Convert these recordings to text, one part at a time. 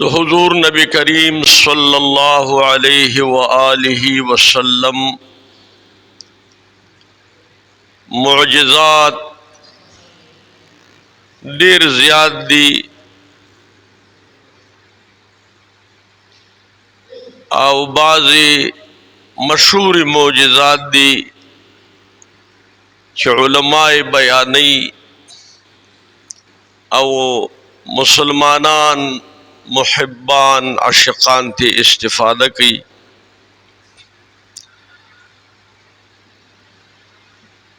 دو حضور نبی کریم صلی اللہ علیہ وآلہ وسلم معجزات دیر زیاد دی او بعضی مشہور معجزات دی چھ علماء بیانی او مسلمانان محبان عاشقان تی استفادہ کی.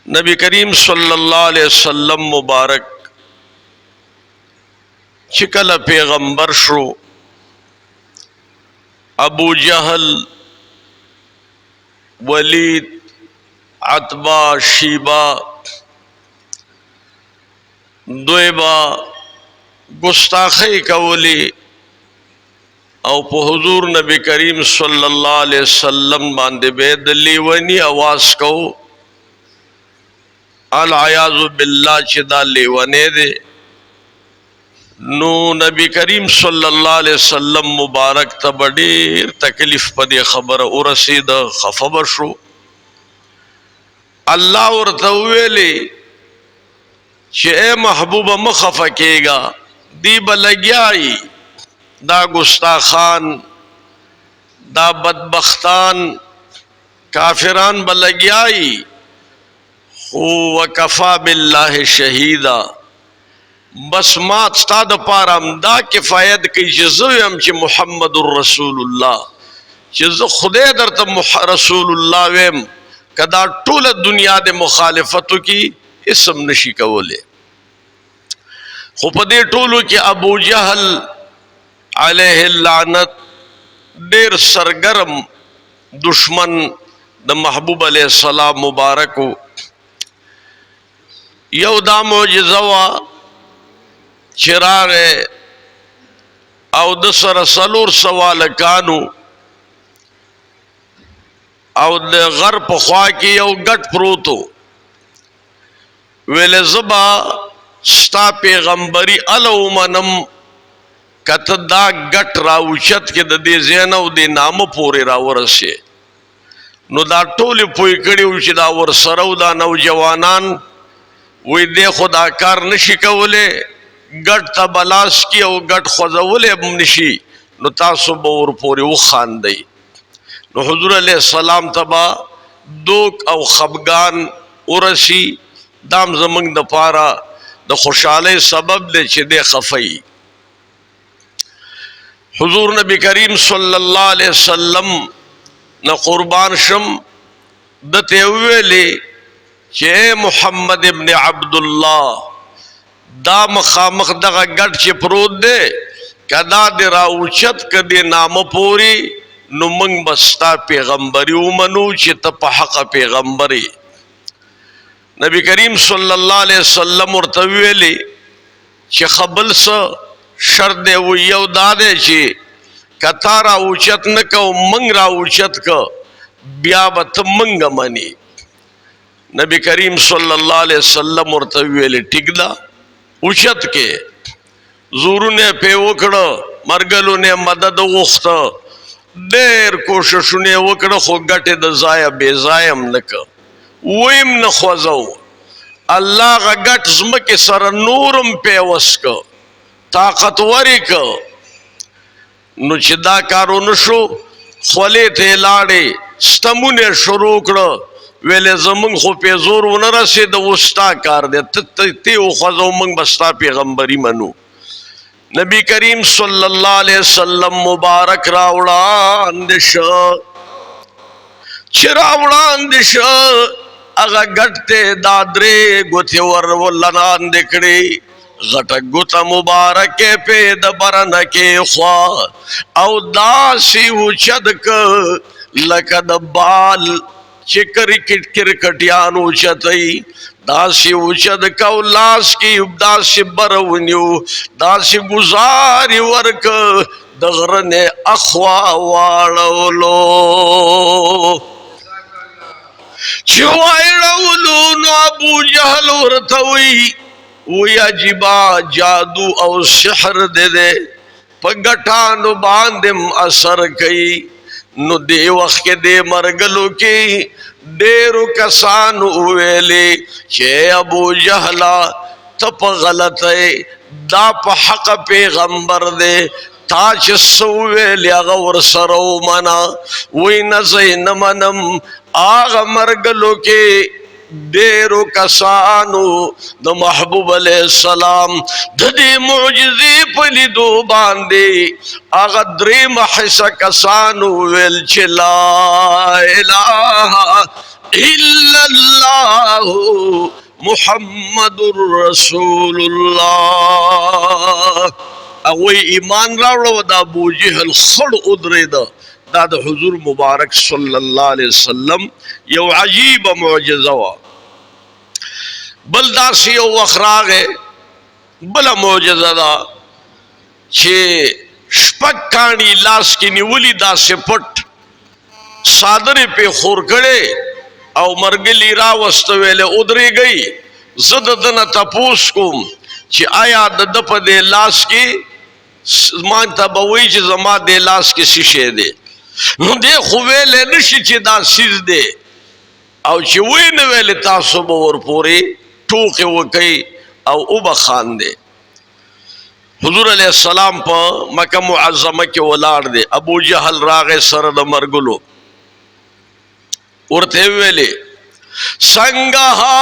نبی کریم صلی اللہ علیہ وسلم مبارک چکل پیغمبر شو ابو جہل ولید عتبہ شیبہ دویبہ گستاخی کولی او په حضور نبی کریم صلی اللہ علیہ وسلم باندے بید لیونی آواز کو العیاذ باللہ چدا لیونے دے. نو نبی کریم صلی اللہ علیہ وسلم مبارک تا بڑیر تکلیف پدی خبر ورسید خفبر شو. اللہ ورتویلی چھ اے محبوب مخفکے گا دی بلگیائی دا گستاخان دا بدبختان کافران بلگیائی وکفا باللہ شہیدہ بس ما ستا دا پارم دا کفایت کی چیزویم چی محمد الرسول اللہ چیز خدای در تا رسول اللہ ویم کدا طول دنیا دے مخالفتو کی اسم نشی کولے. خوب دے طولو کی ابو جہل علیہ اللعنت دیر سرگرم دشمن دا محبوب علیہ السلام مبارکو یو دا معجزوا چراغ او دسر سلور سوالکانو او دا غرب خواہ کی یو گٹ پروتو ویل زبا ستا پیغمبری علو منم کت دا گٹ راوچت کے دا دی زینو دی نام پوری راورسے. نو دا ٹولی پوئی کڑی وچی دا ورسرو دا نوجوانان وی دے خدا کار نشی کولے گٹ تا بلاس کی او گٹ خوزولے نشی نو تاسو بور پوری و خان دی. نو حضور علیہ السلام تبا دوک او خبگان ورسی دام زمنگ دا پارا دا خوشحالے سبب دے چھ دے خفائی. حضور نبی کریم صلی اللہ علیہ وسلم نا قربان شم دتے ہوئے لے چے محمد ابن عبداللہ دا مخامخ دا گٹ چے پرود دے کدا دے راوچت کدے نام پوری نو منگ بستا پیغمبری اومنو چے تپا حق پیغمبری. نبی کریم صلی اللہ علیہ وسلم ارتویے لے چے خبل سا شرط دے وہ یو دادے چی کتا را اوچت نکا و منگ را اوچت کا بیابت منگ منی. نبی کریم صلی اللہ علیہ وسلم ارتویلی ٹک دا اوچت کے زورو نے پہ وکڑا مرگلو نے مدد وختا دیر کوششو نے وکڑا خو گٹے دا زائع بے زائم نکا ویم نخوزو اللہ غا گٹ زمک سر نورم پہ وسکا طاقتوری کا نو چی دا کارو نشو خولی تے لاڑے ستمونے شروع کرو ویلے زمنگ خو پی زور ونرسی دا وستا کار دے تیو خوزو منگ بستا پیغمبری منو. نبی کریم صلی اللہ علیہ وسلم مبارک راوڑان دشا چی راوڑان دشا اگا گٹتے دادرے گوتی ورولنان دکڑی غٹک گتا مبارک پید برنکی خواہ او داسی وچدک لکد بال چکر کرکٹیان وچتی داسی وچدک او لاس کی داسی برونیو داسی گزاری ورک دغرن اخوا وارولو چوائی رولو نو ابو جہل ورتوی وی عجیبا جادو او سحر دے دے پگٹانو باندم اثر کئی نو دے وقت دے مرگلو کی ڈیرو کسانو ویلے چھے ابو جہلا تپ غلط ہے دا پا حق پیغمبر دے تا چسو ویلے اغور سرو منا وی نزین منم آغا مرگلو کے ڈیرو کسانو دا محبوب علیہ السلام ددی معجزی پلی دو باندے آغا دریم حصہ کسانو ویل چھ لا الہ الا اللہ محمد رسول اللہ اگوی ایمان راوڑو دا ابو جہل خڑ ادرے دا دا حضور مبارک صلی اللہ علیہ وسلم یو عجیب معجزہ وا بل دا سیو وخراغ ہے بلا معجزہ دا چھے شپک کانی لاس کی نیولی دا سے پٹ صادر پہ خور کرے او مرگلی راوستویلے ادری گئی زد دن تپوس کم چھے آیا دپ دے لاس کی مانتا بوئی چھے زما دے لاس کی سشے دے نو دے خویلے نشی چھے دا سیز دے او چھے وی نویلے تاسو بور پوری ٹوکے وکی او اوبا خان دے حضور علیہ السلام پا مکہ معظمہ کے ولار دے ابو جہل راغ سرد مرگلو ورتے ویلے سنگہا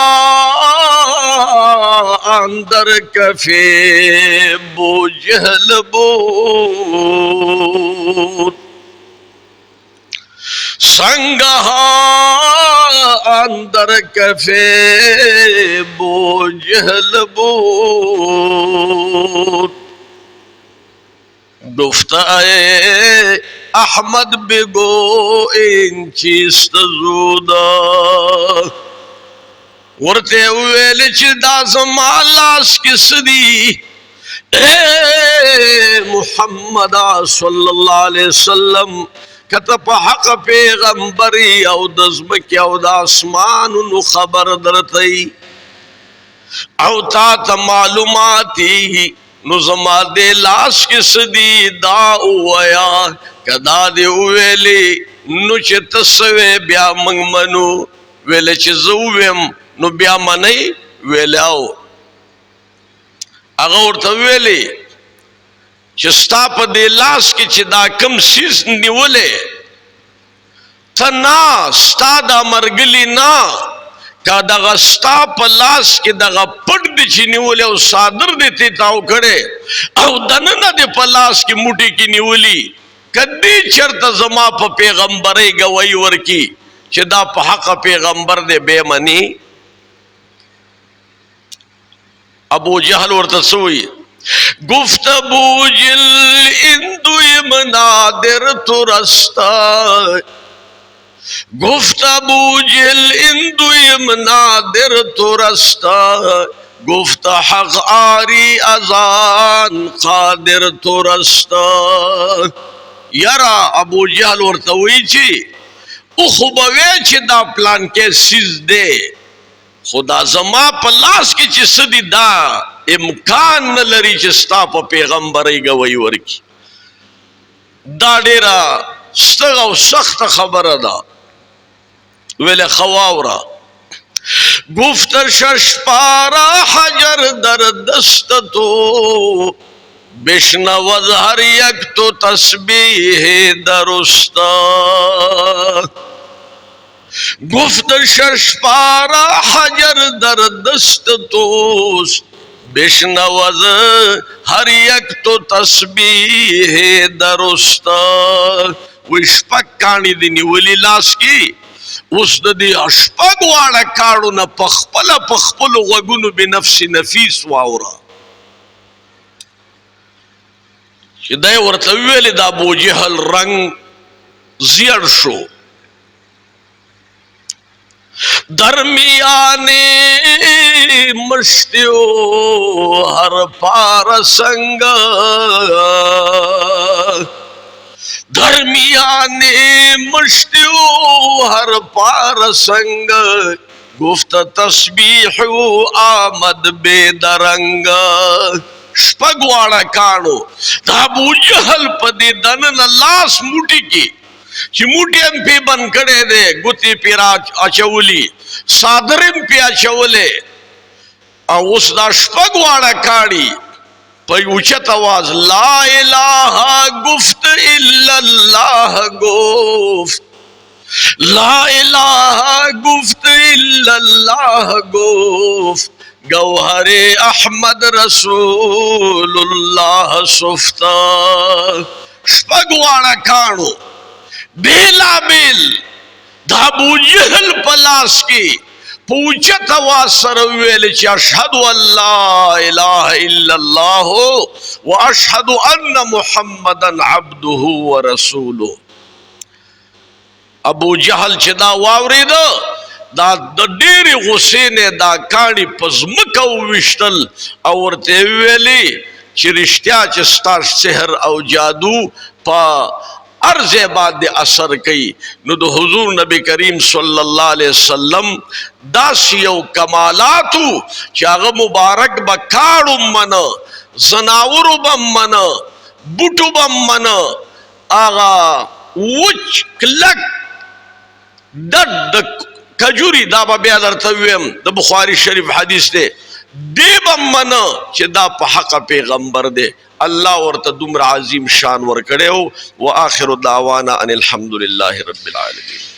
اندر کفے بو جہل بود سنگہا اندر کفے بو جہل بود گفتائے احمد بگو این چیست زودا ورتے ویلے چھ دا زمالاس کس دی اے محمد صلی اللہ علیہ وسلم کتب حق پیغمبری او دزمکی او دا اسمانو خبر درتی او تا معلوماتی نظمہ دے لاس کس دی دا اویا کدا دے اویلی نو چھ تسوے بیا منگ منو ویلے چھ زوویم نو بیا منی ویلے آو اگر تا ویلی چھ ستا پا دے لاس کی چھ دا کم سیز نیولے تا نا ستا دا مرگلی نا کا دغا ستا پا لاس کی دغا پٹ دی چی نیولی او صادر دیتی تاو کڑے او دننا دی پا لاس کی موٹی کی نیولی کدی چرت زما پا پیغمبری گوئی ورکی چی دا پا حق پیغمبر دے بے منی ابو جہل ورتسوئی گفت ابو جل اندوی منادر ترستا گفت ابو جل اندوی منادر ترستا گفت حق آری ازان قادر ترستا یرا ابو جہل ورتوی چی اخبوی چی دا پلان کے سیز دے خدا زما پلاس کی چی صدی دا امکان نلری چی ستا پا پیغمبری گوئی ورکی دا دیرا ستغا و سخت خبر دا ویلے خواورا گفت شش پارا حجر در دست تو بشنوز ہر یک تو تسبیح درستا گفت شش پارا حجر در دست توست بشنوز ہر یک تو تسبیح درستا وشپک کانی دینی ولی لاس کی اس دی اشپک واڑا کارو نا پخپل غگونو بنفس نفیس واورا دای ورطویلی دا ابو جہل رنگ زیر شو درمیانے مشتیو ہر پار سنگ درمیانے مشتیو ہر پار سنگ گفت تسبیح آمد بے درنگ شپږ واړه کاڼو د ابو جهل په دې دننه لاس موټي کې چې موټي هم پې بند کړی دی ګوتې پې را اچولي څادر هم پې اچولی او اوس دا شپږ واړه کاڼي په اوچت آواز لا الہ گفت الا اللہ گفت لا الہ گفت الا اللہ گفت گوہر احمد رسول اللہ سفتا شپږ واړه کاڼو بیلا بیل د ابو جهل په لاس کې په اوچت آواز سره وویل چې اشهد ان لا اله الا الله واشهد ان محمدا عبده ورسوله ابو جهل چې دا واورېده دا د ډېرې غصې نه دا کاڼي په ځمکه وویشتل او ورته یې ویلې چې رښتیا چې ستا سحر او جادو په هر ځای باندې اثر کوي نو د حضور نبی کریم صلی الله علیه وسلم داسې یو کمالاتو چې هغه مبارک به کاڼو منه زناورو به منه بوټو به منه هغه وچ کلک ډډ د کجوري دا به بیا درته ویم د بخاري شریف حدیث دی دی به منه چې دا په حق پیغمبر دی الله ورته دومره عظیم شان ورکړی و آخر دعوانا ان الحمد لله رب العالمین